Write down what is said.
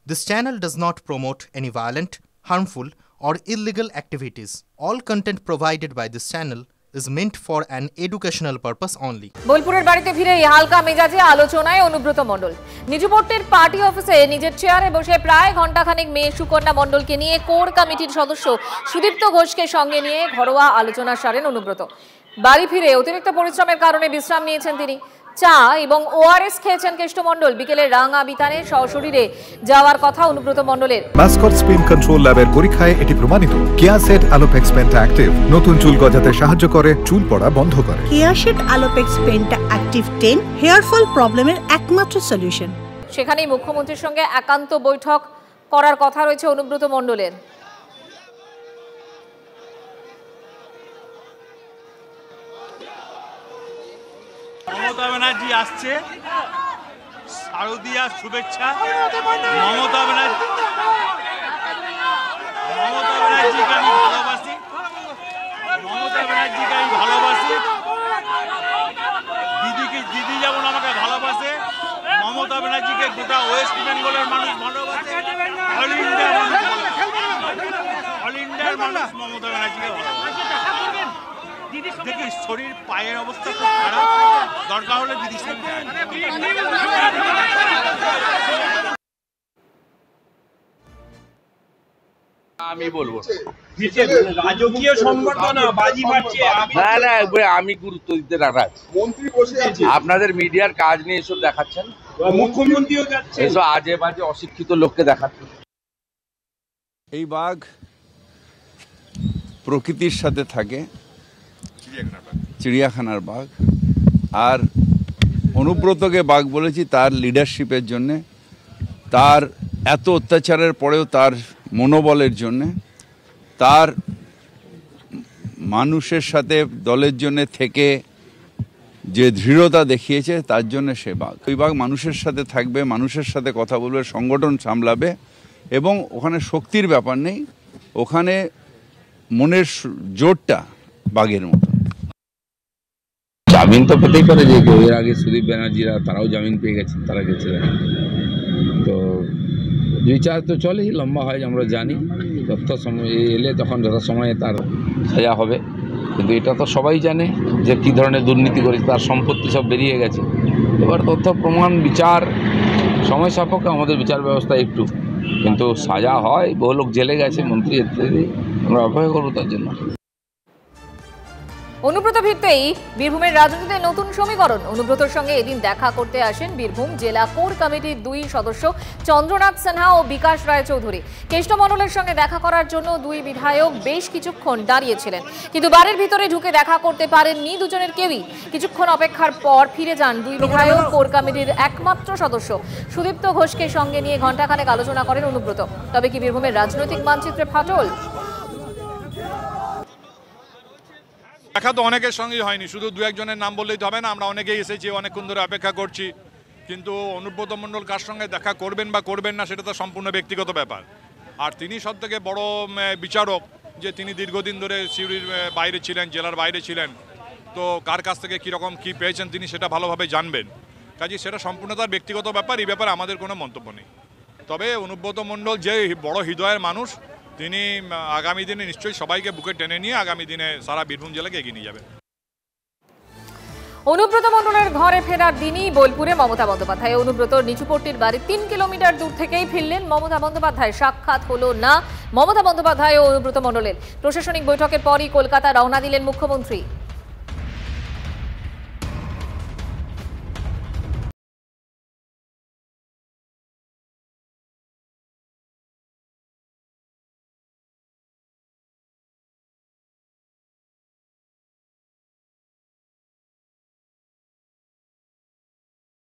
This channel does not promote any violent, harmful, or illegal activities. All content provided by this channel is meant for an educational purpose only. বোলপুরের বাড়িতে ফিরে হালকা মেজাজে আলোচনায় Anubrata Mondal. নিজুপট্টির party অফিসে নিজের চেয়ারে বসে প্রায় ঘণ্টাখানেক মেয়ে সুকন্যা মণ্ডলকে নিয়ে কোর কমিটির সদস্য সুদীপ্ত ঘোষকে সঙ্গে নিয়ে ঘরোয়া আলোচনা সারেন অনুব্রত। বাড়ি ফিরে অতিরিক্ত পরিশ্রমের কারণে বিশ্রাম নিয়েছেন তিনি। চা এবং ওআরএস খেয়েছেন কেষ্ট মণ্ডল। বিকেলে রাঙা বিতানে সশরীরে যাওয়ার কথা অনুব্রত মণ্ডলের। মাসকট স্পিন কন্ট্রোল ল্যাবের পরীক্ষায় এটি প্রমাণিত। কেয়াসেট আলোপেক্স পেন্টা অ্যাক্টিভ নতুন চুল গজাতে সাহায্য করে, চুল পড়া বন্ধ করে। কেয়াসেট alopex penta active 10 hair fall প্রবলেমের একমাত্র সলিউশন। সেখানেই মুখ্যমন্ত্রীর সঙ্গে একান্ত বৈঠক করার কথা রয়েছে অনুব্রত মণ্ডলের। মমতা ব্যানার্জি আসছে, শারদীয়ার শুভেচ্ছা। মমতা ব্যানার্জিকে আমি ভালোবাসি, মমতা ব্যানার্জিকে আমি ভালোবাসি। দিদি যেমন আমাকে ভালোবাসে, মমতা ব্যানার্জিকে গোটা ওয়েস্ট বেঙ্গলের মানুষ ভালোবাসে, অল ইন্ডিয়ার মানুষ মমতা ব্যানার্জিকে ভালোবাসে। দেখি শরীর পায়ের অবস্থা খুব খারাপ, দরকার হলে দিদির সঙ্গে আমি বলবো রাজকীয় সংবর্ধনা বাজি মারছে। না আমি গুরুত্ব দিতে নারাজ। মন্ত্রী বসে আছে, আপনাদের মিডিয়ার কাজ নিয়ে এসব দেখাচ্ছেন, মুখ্যমন্ত্রীও যাচ্ছে, এসব আজে বাজে অশিক্ষিত লোককে দেখাচ্ছেন। এই বাঘ প্রকৃতির সাথে থাকে, চিড়িয়াখানার বাঘ। আর অনুব্রতকে বাঘ বলেছি তার লিডারশিপের জন্যে, তার এত অত্যাচারের পরেও তার মনোবলের জন্যে, তার মানুষের সাথে দলের জন্যে থেকে যে দৃঢ়তা দেখিয়েছে তার জন্য সে বাঘ। ওই বাঘ মানুষের সাথে থাকবে, মানুষের সাথে কথা বলবে, সংগঠন সামলাবে, এবং ওখানে শক্তির ব্যাপার নেই, ওখানে মনের জোরটা বাঘের মতো। জামিন তো পেতেই পারে, যে এর আগে সুদীপ ব্যানার্জিরা তারাও জামিন পেয়ে গেছেন, তারা গেছিলেন। তো বিচার তো চলেই, লম্বা হয় আমরা জানি। যত সময় এলে তখন যত সময়ে তার সাজা হবে। কিন্তু এটা তো সবাই জানে যে কী ধরনের দুর্নীতি করেছে, তার সম্পত্তি সব বেরিয়ে গেছে। এবার তথ্য প্রমাণ বিচার সময় সাপেক্ষ, আমাদের বিচার ব্যবস্থা একটু, কিন্তু সাজা হয়। বহু লোক জেলে গেছে, মন্ত্রী ইত্যাদি, আমরা অপেক্ষা করবো তার জন্য। অনুব্রত ফিরতেই বীরভূমের রাজনীতিতে নতুন সমীকরণ। অনুব্রতর সঙ্গে এদিন দেখা করতে আসেন বীরভূম জেলা কোর কমিটির 2 সদস্য চন্দ্রনাথ সিনহা ও বিকাশ রায়চৌধুরী। কেষ্ট মণ্ডলের সঙ্গে দেখা করার জন্য 2 বিধায়ক বেশ কিছুক্ষণ দাঁড়িয়েছিলেন, কিন্তু বাড়ির ভিতরে ঢুকে দেখা করতে পারেননি দুজনের কেউই। কিছুক্ষণ অপেক্ষার পর ফিরে যান 2 বিধায়ক কোর কমিটির একমাত্র সদস্য সুদীপ্ত ঘোষকে সঙ্গে নিয়ে ঘণ্টাখানেক আলোচনা করেন অনুব্রত। তবে কি বীরভূমের রাজনৈতিক মানচিত্রে ফাটল? দেখা তো অনেকের সঙ্গেই হয়নি, শুধু 2-1 জনের নাম বললেই তো হবে না। আমরা অনেকেই এসেছি, অনেকক্ষণ ধরে অপেক্ষা করছি, কিন্তু অনুব্রত মণ্ডল কার সঙ্গে দেখা করবেন বা করবেন না সেটা তো সম্পূর্ণ ব্যক্তিগত ব্যাপার। আর তিনি সব থেকে বড় বিচারক, যে তিনি দীর্ঘদিন ধরে সিউড়ির বাইরে ছিলেন, জেলার বাইরে ছিলেন, তো কার কাছ থেকে কীরকম কী পেয়েছেন তিনি সেটা ভালোভাবে জানবেন। কাজে সেটা সম্পূর্ণ তার ব্যক্তিগত ব্যাপার, এই ব্যাপারে আমাদের কোনো মন্তব্য নেই। তবে অনুব্রত মণ্ডল যে বড় হৃদয়ের মানুষ, তিনি আগামী দিনে নিশ্চয়ই সবাইকে বুকে টেনে নিয়ে আগামী দিনে সারা বীরভূম জেলাকে এগিয়ে নিয়ে যাবেন। অনুব্রত মণ্ডলের ঘরে ফেরার দিনই বোলপুরে মমতা বন্দ্যোপাধ্যায়। অনুব্রতর নিচুপট্টির বাড়ি 3 কিলোমিটার দূর থেকেই ফিরলেন মমতা বন্দ্যোপাধ্যায়। সাক্ষাৎ হলো না মমতা বন্দ্যোপাধ্যায় ও অনুব্রত মণ্ডলের। প্রশাসনিক বৈঠকের পরই কলকাতা রওনা দিলেন মুখ্যমন্ত্রী।